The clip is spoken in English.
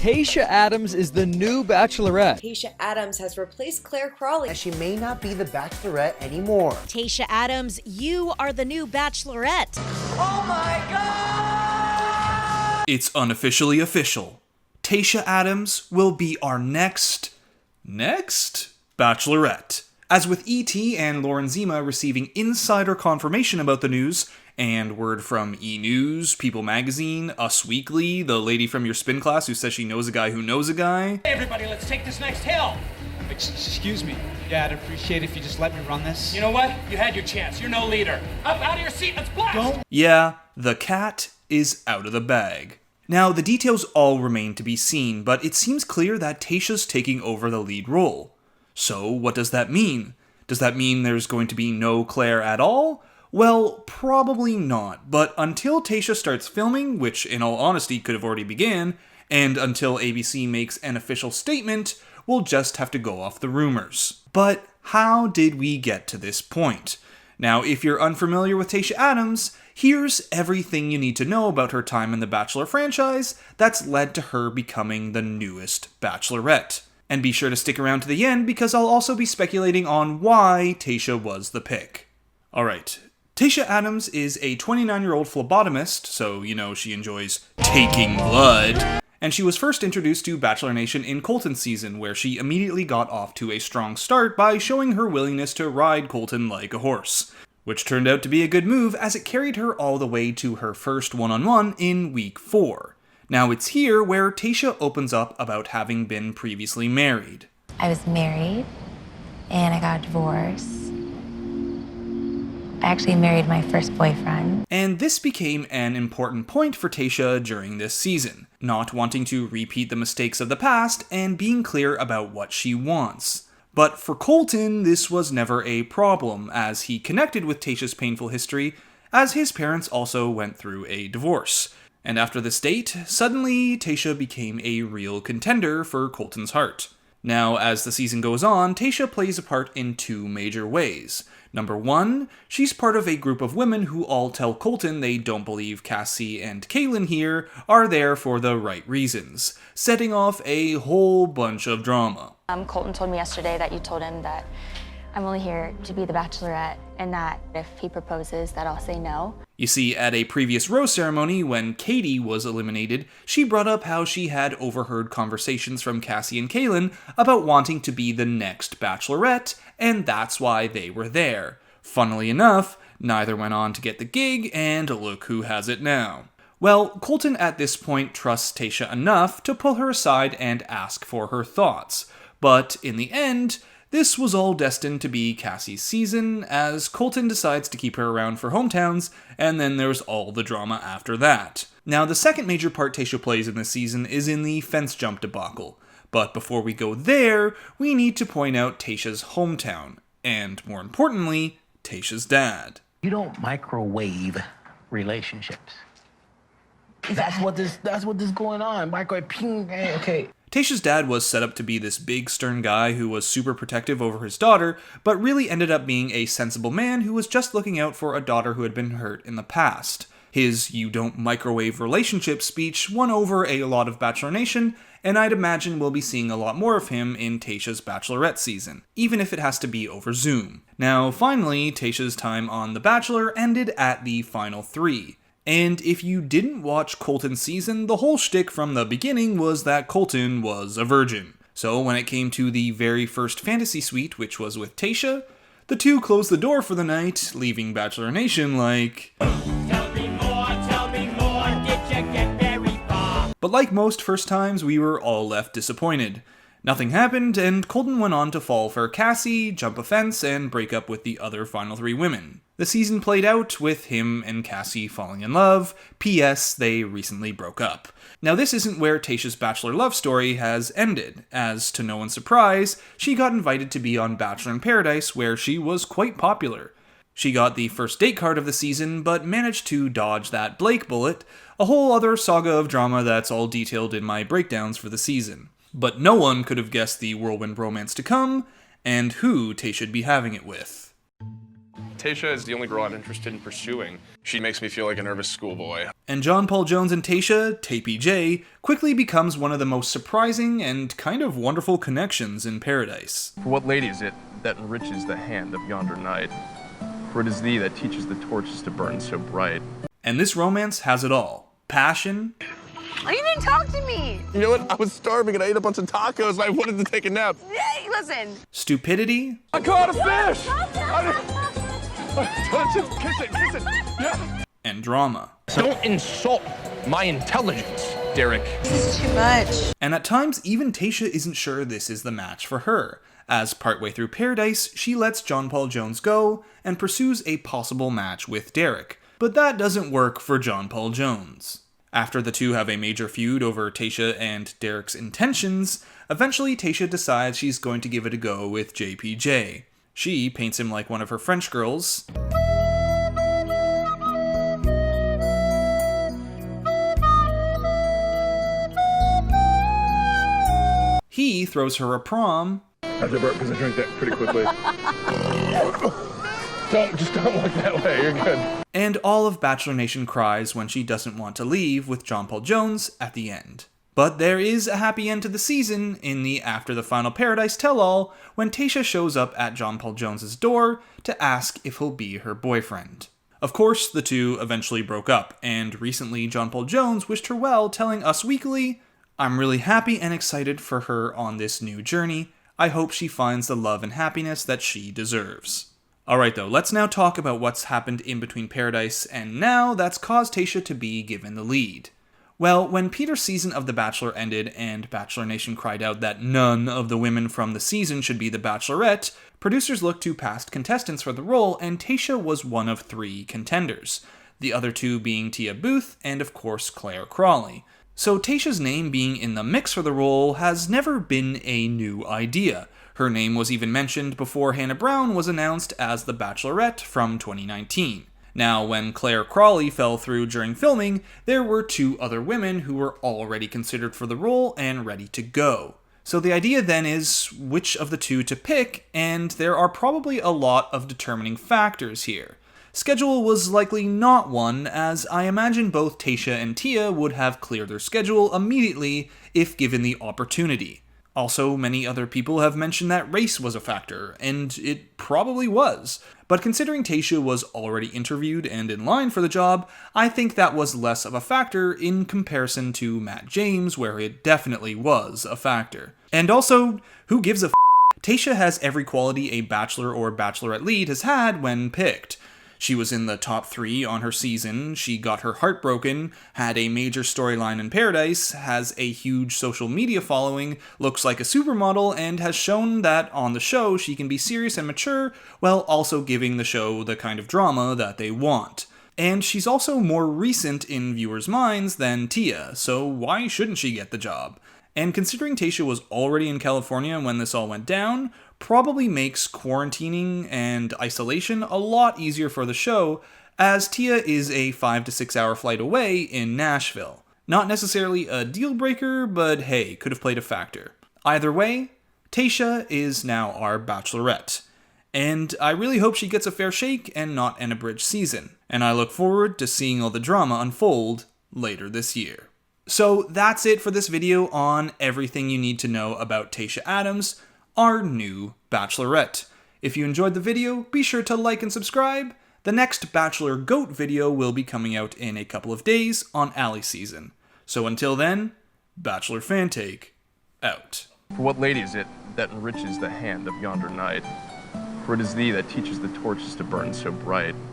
Tayshia Adams is the new Bachelorette. Tayshia Adams has replaced Claire Crawley. She may not be the Bachelorette anymore. Tayshia Adams, you are the new Bachelorette. Oh my God! It's unofficially official. Tayshia Adams will be our next Bachelorette. As with E.T. and Lauren Zima receiving insider confirmation about the news, and word from E! News, People Magazine, Us Weekly, the lady from your spin class who says she knows a guy who knows a guy. Hey everybody, let's take this next hill! Excuse me. Yeah, I'd appreciate it if you just let me run this. You know what? You had your chance. You're no leader. Up, out of your seat, let's blast! Yeah, the cat is out of the bag. Now, the details all remain to be seen, but it seems clear that Tayshia's taking over the lead role. So, what does that mean? Does that mean there's going to be no Claire at all? Well, probably not, but until Tayshia starts filming, which in all honesty could have already began, and until ABC makes an official statement, we'll just have to go off the rumors. But how did we get to this point? Now, if you're unfamiliar with Tayshia Adams, here's everything you need to know about her time in the Bachelor franchise that's led to her becoming the newest Bachelorette. And be sure to stick around to the end because I'll also be speculating on why Tayshia was the pick. Alright, Tayshia Adams is a 29-year-old phlebotomist, so you know she enjoys taking blood. And she was first introduced to Bachelor Nation in Colton's season, where she immediately got off to a strong start by showing her willingness to ride Colton like a horse. Which turned out to be a good move as it carried her all the way to her first one-on-one in week 4. Now it's here where Tayshia opens up about having been previously married. I was married, and I got divorced. I actually married my first boyfriend. And this became an important point for Tayshia during this season, not wanting to repeat the mistakes of the past and being clear about what she wants. But for Colton, this was never a problem, as he connected with Tayshia's painful history, as his parents also went through a divorce. And after this date, suddenly Tayshia became a real contender for Colton's heart. Now, as the season goes on, Tayshia plays a part in 2 major ways. Number 1, she's part of a group of women who all tell Colton they don't believe Cassie and Kaylin here are there for the right reasons, setting off a whole bunch of drama. Colton told me yesterday that you told him that I'm only here to be the Bachelorette, and that if he proposes that I'll say no. You see, at a previous rose ceremony, when Katie was eliminated, she brought up how she had overheard conversations from Cassie and Kaylin about wanting to be the next Bachelorette, and that's why they were there. Funnily enough, neither went on to get the gig, and look who has it now. Well, Colton at this point trusts Tayshia enough to pull her aside and ask for her thoughts. But in the end, this was all destined to be Cassie's season, as Colton decides to keep her around for hometowns, and then there's all the drama after that. Now, the second major part Tayshia plays in this season is in the fence jump debacle. But before we go there, we need to point out Tayshia's hometown, and more importantly, Tayshia's dad. You don't microwave relationships. That's what this going on. Microwave ping, okay. Tayshia's dad was set up to be this big, stern guy who was super protective over his daughter, but really ended up being a sensible man who was just looking out for a daughter who had been hurt in the past. His "you don't microwave relationship" speech won over a lot of Bachelor Nation, and I'd imagine we'll be seeing a lot more of him in Tayshia's Bachelorette season, even if it has to be over Zoom. Now, finally, Tayshia's time on The Bachelor ended at the final 3. And if you didn't watch Colton's season, the whole shtick from the beginning was that Colton was a virgin. So when it came to the very first fantasy suite, which was with Tayshia, the two closed the door for the night, leaving Bachelor Nation like... Tell me more, get very far. But like most first times, we were all left disappointed. Nothing happened, and Colton went on to fall for Cassie, jump a fence, and break up with the other final 3 women. The season played out with him and Cassie falling in love. P.S. They recently broke up. Now this isn't where Tayshia's Bachelor love story has ended, as to no one's surprise, she got invited to be on Bachelor in Paradise, where she was quite popular. She got the first date card of the season, but managed to dodge that Blake bullet, a whole other saga of drama that's all detailed in my breakdowns for the season. But no one could have guessed the whirlwind romance to come, and who Tayshia'd be having it with. Tayshia is the only girl I'm interested in pursuing. She makes me feel like a nervous schoolboy. And John Paul Jones and Tayshia, Tapey J, quickly becomes one of the most surprising and kind of wonderful connections in Paradise. For what lady is it that enriches the hand of yonder knight? For it is thee that teaches the torches to burn so bright. And this romance has it all. Passion. Oh, you didn't talk to me! You know what? I was starving and I ate a bunch of tacos and I wanted to take a nap. Hey, listen! Stupidity. I caught a fish! Kiss it! Yeah. And drama. Don't insult my intelligence, Derek. This is too much. And at times, even Tayshia isn't sure this is the match for her, as partway through Paradise, she lets John Paul Jones go and pursues a possible match with Derek. But that doesn't work for John Paul Jones. After the two have a major feud over Tayshia and Derek's intentions, eventually Tayshia decides she's going to give it a go with JPJ. She paints him like one of her French girls. He throws her a prom. I have to burp because I drank that pretty quickly. Don't look that way, you're good. And all of Bachelor Nation cries when she doesn't want to leave with John Paul Jones at the end. But there is a happy end to the season in the After the Final Paradise tell-all when Tayshia shows up at John Paul Jones' door to ask if he'll be her boyfriend. Of course, the two eventually broke up, and recently John Paul Jones wished her well, telling Us Weekly, "I'm really happy and excited for her on this new journey. I hope she finds the love and happiness that she deserves." Alright though, let's now talk about what's happened in between Paradise and now that's caused Tayshia to be given the lead. Well, when Peter's season of The Bachelor ended and Bachelor Nation cried out that none of the women from the season should be the Bachelorette, producers looked to past contestants for the role, and Tayshia was one of 3 contenders, the other 2 being Tia Booth and of course Claire Crawley. So Tayshia's name being in the mix for the role has never been a new idea. Her name was even mentioned before Hannah Brown was announced as the Bachelorette from 2019. Now, when Claire Crawley fell through during filming, there were 2 other women who were already considered for the role and ready to go. So the idea then is which of the 2 to pick, and there are probably a lot of determining factors here. Schedule was likely not one, as I imagine both Tayshia and Tia would have cleared their schedule immediately if given the opportunity. Also, many other people have mentioned that race was a factor, and it probably was. But considering Tayshia was already interviewed and in line for the job, I think that was less of a factor in comparison to Matt James, where it definitely was a factor. And also, who gives a f***? Tayshia has every quality a Bachelor or Bachelorette lead has had when picked. She was in the top 3 on her season, she got her heart broken, had a major storyline in Paradise, has a huge social media following, looks like a supermodel, and has shown that on the show she can be serious and mature while also giving the show the kind of drama that they want. And she's also more recent in viewers' minds than Tia, so why shouldn't she get the job? And considering Tayshia was already in California when this all went down, probably makes quarantining and isolation a lot easier for the show, as Tia is a 5 to 6 hour flight away in Nashville. Not necessarily a deal breaker, but hey, could have played a factor. Either way, Tayshia is now our Bachelorette. And I really hope she gets a fair shake and not an abridged season. And I look forward to seeing all the drama unfold later this year. So that's it for this video on everything you need to know about Tayshia Adams, our new Bachelorette. If you enjoyed the video, be sure to like and subscribe. The next Bachelor GOAT video will be coming out in a couple of days on Alley season. So until then, Bachelor Fantake, out. For what lady is it that enriches the hand of yonder knight? For it is thee that teaches the torches to burn so bright.